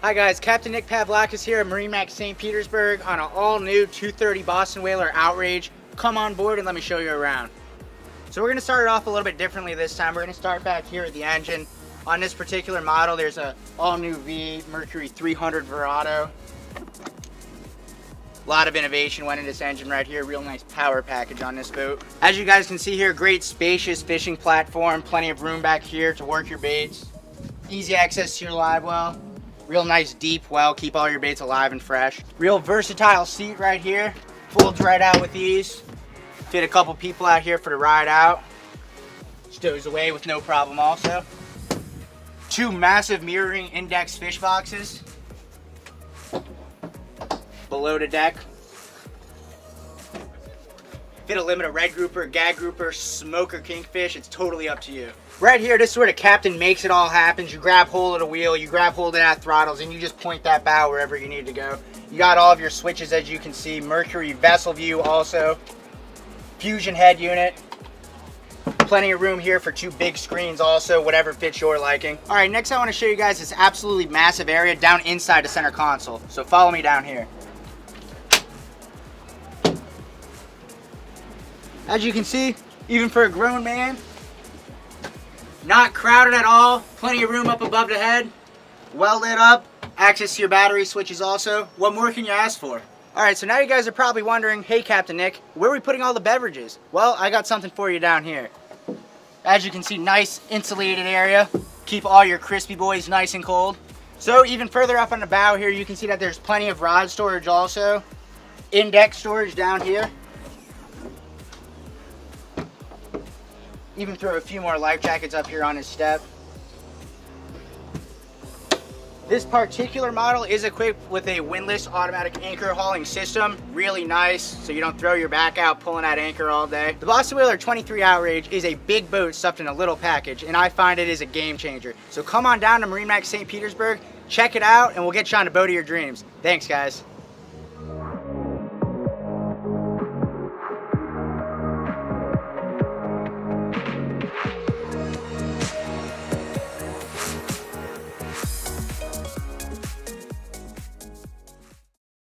Hi guys, Captain Nick Pavlakis here at MarineMax St. Petersburg on an all-new 230 Boston whaler Outrage. Come on board and let me show you around. So we're going to start it off a little bit differently this time. We're going to start back here at the engine. On this particular model, there's a all-new V Mercury 300 Verado. A lot of innovation went in this engine right here. Real nice power package on this boat. As you guys can see here, great spacious fishing platform. Plenty of room back here to work your baits. Easy access to your live well. Real nice deep well. Keep all your baits alive and fresh. Real versatile seat right here. Folds right out with ease. Fit a couple people out here for the ride out. Stows away with no problem also. Two massive mirroring index fish boxes below the deck. Fit a limit of red grouper, gag grouper, smoker, kingfish. It's totally up to you. Right here, this is where the captain makes it all happen. You grab hold of the wheel, you grab hold of that throttles, and you just point that bow wherever you need to go. You got all of your switches, as you can see. Mercury vessel view also. Fusion head unit. Plenty of room here for two big screens also, whatever fits your liking. All right, next I want to show you guys this absolutely massive area down inside the center console. So follow me down here. As you can see, even for a grown man, not crowded at all. Plenty of room up above the head. Well lit up. Access to your battery switches also. What more can you ask for? All right, so now you guys are probably wondering, hey Captain Nick, where are we putting all the beverages? Well, I got something for you down here. As you can see, nice insulated area. Keep all your crispy boys nice and cold. So even further up on the bow here, you can see that there's plenty of rod storage also. Index storage down here. Even throw a few more life jackets up here on his step. This particular model is equipped with a windlass automatic anchor hauling system. Really nice, so you don't throw your back out pulling that anchor all day. The Boston Whaler 23 Outrage is a big boat stuffed in a little package, and I find it is a game changer. So come on down to MarineMax St. Petersburg, check it out, and we'll get you on the boat of your dreams. Thanks, guys.